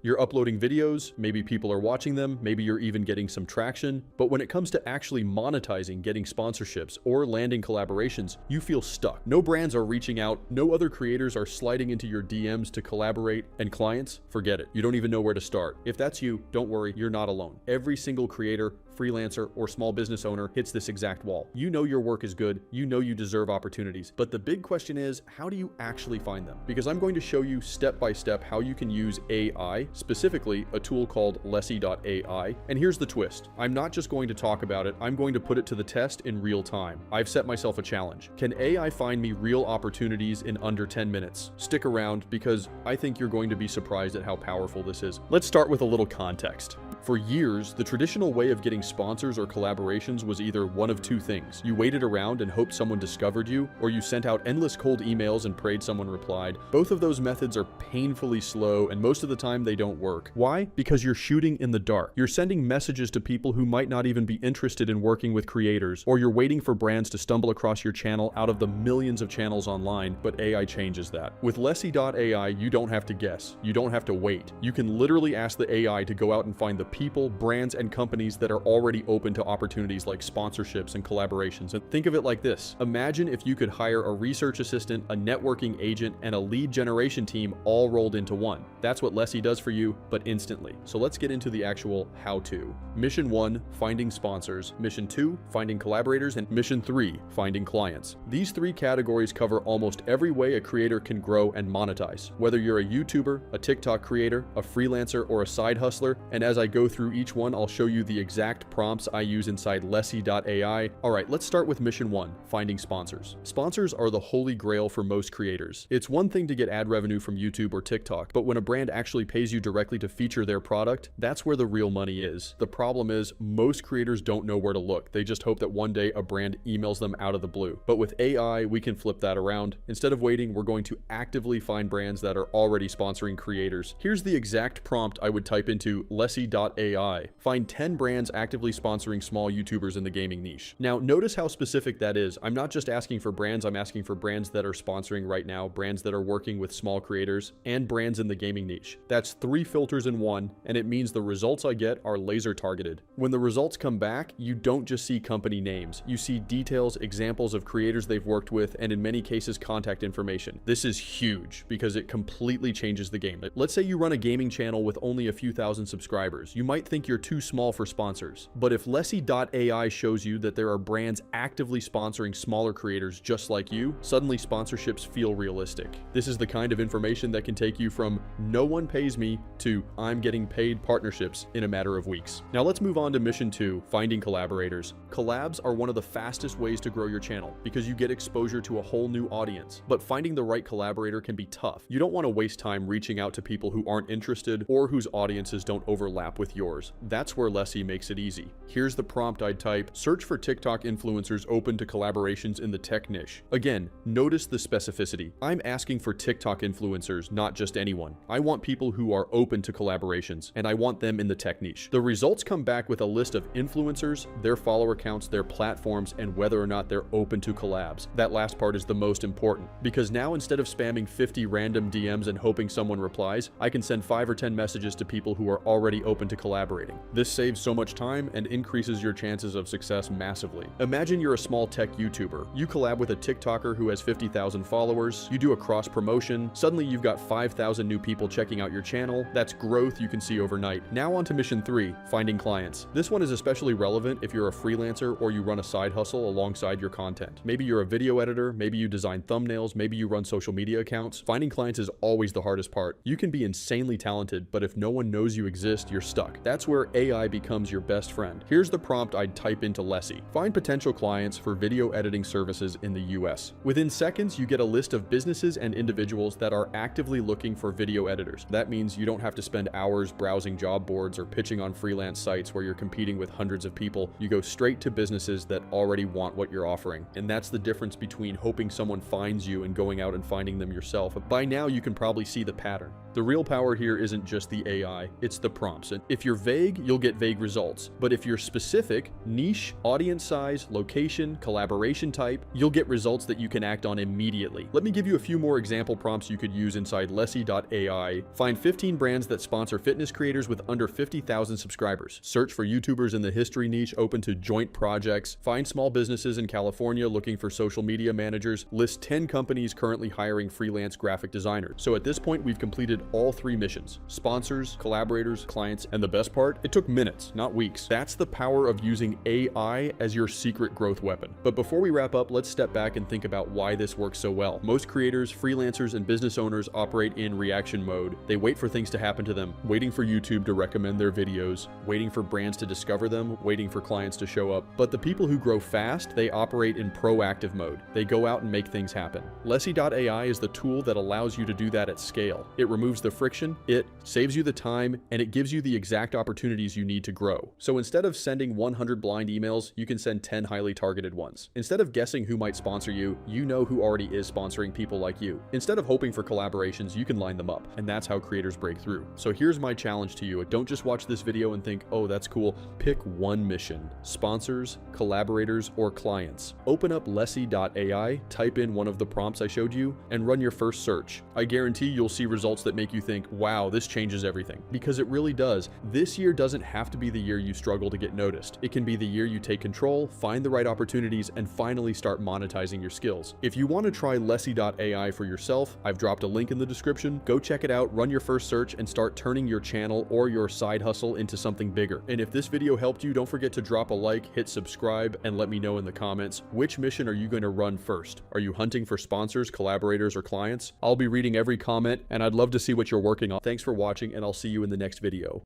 You're uploading videos, maybe people are watching them, maybe you're even getting some traction. But when it comes to actually monetizing, getting sponsorships, or landing collaborations, you feel stuck. No brands are reaching out, no other creators are sliding into your DMs to collaborate, and clients, forget it. You don't even know where to start. If that's you, don't worry, you're not alone. Every single creator, freelancer, or small business owner hits this exact wall. You know your work is good, you know you deserve opportunities, but the big question is, how do you actually find them? Because I'm going to show you step by step how you can use AI, specifically a tool called Lessie.ai. And here's the twist. I'm not just going to talk about it, I'm going to put it to the test in real time. I've set myself a challenge. Can AI find me real opportunities in under 10 minutes? Stick around because I think you're going to be surprised at how powerful this is. Let's start with a little context. For years, the traditional way of getting sponsors or collaborations was either one of two things. You waited around and hoped someone discovered you, or you sent out endless cold emails and prayed someone replied. Both of those methods are painfully slow, and most of the time they don't work. Why? Because you're shooting in the dark. You're sending messages to people who might not even be interested in working with creators, or you're waiting for brands to stumble across your channel out of the millions of channels online, but AI changes that. With Lessie.ai, you don't have to guess. You don't have to wait. You can literally ask the AI to go out and find the people, brands, and companies that are already open to opportunities like sponsorships and collaborations. And think of it like this. Imagine if you could hire a research assistant, a networking agent, and a lead generation team all rolled into one. That's what Lessie does for you, but instantly. So let's get into the actual how-to. Mission 1, finding sponsors. Mission 2, finding collaborators. And Mission 3, finding clients. These three categories cover almost every way a creator can grow and monetize. Whether you're a YouTuber, a TikTok creator, a freelancer, or a side hustler, and as I go through each one, I'll show you the exact prompts I use inside Lessie.ai. Alright, let's start with Mission 1, finding sponsors. Sponsors are the holy grail for most creators. It's one thing to get ad revenue from YouTube or TikTok, but when a brand actually pays you directly to feature their product, that's where the real money is. The problem is, most creators don't know where to look. They just hope that one day a brand emails them out of the blue. But with AI, we can flip that around. Instead of waiting, we're going to actively find brands that are already sponsoring creators. Here's the exact prompt I would type into Lessie.ai. Find 10 brands actively sponsoring small YouTubers in the gaming niche. Now, notice how specific that is. I'm not just asking for brands, I'm asking for brands that are sponsoring right now, brands that are working with small creators, and brands in the gaming niche. That's 3 filters in one, and it means the results I get are laser targeted. When the results come back, you don't just see company names. You see details, examples of creators they've worked with, and in many cases, contact information. This is huge because it completely changes the game. Let's say you run a gaming channel with only a few thousand subscribers. You might think you're too small for sponsors. But if Lessie.ai shows you that there are brands actively sponsoring smaller creators just like you, suddenly sponsorships feel realistic. This is the kind of information that can take you from no one pays me to I'm getting paid partnerships in a matter of weeks. Now let's move on to Mission 2, finding collaborators. Collabs are one of the fastest ways to grow your channel because you get exposure to a whole new audience. But finding the right collaborator can be tough. You don't want to waste time reaching out to people who aren't interested or whose audiences don't overlap with yours. That's where Lessie makes it easy. Here's the prompt I'd type: search for TikTok influencers open to collaborations in the tech niche. Again, notice the specificity. I'm asking for TikTok influencers, not just anyone. I want people who are open to collaborations, and I want them in the tech niche. The results come back with a list of influencers, their follower counts, their platforms, and whether or not they're open to collabs. That last part is the most important, because now instead of spamming 50 random DMs and hoping someone replies, I can send 5 or 10 messages to people who are already open to collaborating. This saves so much time and increases your chances of success massively. Imagine you're a small tech YouTuber. You collab with a TikToker who has 50,000 followers. You do a cross promotion. Suddenly you've got 5,000 new people checking out your channel. That's growth you can see overnight. Now on to Mission 3, finding clients. This one is especially relevant if you're a freelancer or you run a side hustle alongside your content. Maybe you're a video editor, maybe you design thumbnails, maybe you run social media accounts. Finding clients is always the hardest part. You can be insanely talented, but if no one knows you exist, you're stuck. That's where AI becomes your best friend. Here's the prompt I'd type into Lessie. Find potential clients for video editing services in the US. Within seconds, you get a list of businesses and individuals that are actively looking for video editors. That means you don't have to spend hours browsing job boards or pitching on freelance sites where you're competing with hundreds of people. You go straight to businesses that already want what you're offering. And that's the difference between hoping someone finds you and going out and finding them yourself. By now, you can probably see the pattern. The real power here isn't just the AI, it's the prompts. And If you're vague, you'll get vague results. But if you're specific, niche, audience size, location, collaboration type, you'll get results that you can act on immediately. Let me give you a few more example prompts you could use inside Lessie.ai. Find 15 brands that sponsor fitness creators with under 50,000 subscribers. Search for YouTubers in the history niche open to joint projects. Find small businesses in California looking for social media managers. List 10 companies currently hiring freelance graphic designers. So at this point, we've completed all 3 missions: sponsors, collaborators, clients, and the best part, it took minutes, not weeks. That's the power of using AI as your secret growth weapon. But before we wrap up, let's step back and think about why this works so well. Most creators, freelancers, and business owners operate in reaction mode. They wait for things to happen to them, waiting for YouTube to recommend their videos, waiting for brands to discover them, waiting for clients to show up. But the people who grow fast, they operate in proactive mode. They go out and make things happen. Lessie.ai is the tool that allows you to do that at scale. It removes the friction, it saves you the time, and it gives you the exact opportunities you need to grow. So instead of sending 100 blind emails, you can send 10 highly targeted ones. Instead of guessing who might sponsor you, you know who already is sponsoring people like you. Instead of hoping for collaborations, you can line them up, and that's how creators break through. So here's my challenge to you. Don't just watch this video and think, oh, that's cool. Pick one mission: sponsors, collaborators, or clients. Open up Lessie.ai, type in one of the prompts I showed you, and run your first search. I guarantee you'll see results that make you think, wow, this changes everything. Because it really does. This year doesn't have to be the year you struggle to get noticed. It can be the year you take control, find the right opportunities, and finally start monetizing your skills. If you want to try Lessie.ai for yourself, I've dropped a link in the description. Go check it out, run your first search, and start turning your channel or your side hustle into something bigger. And if this video helped you, don't forget to drop a like, hit subscribe, and let me know in the comments, which mission are you going to run first? Are you hunting for sponsors, collaborators, or clients? I'll be reading every comment, and I'd love to see what you're working on. Thanks for watching, and I'll see you in the next video.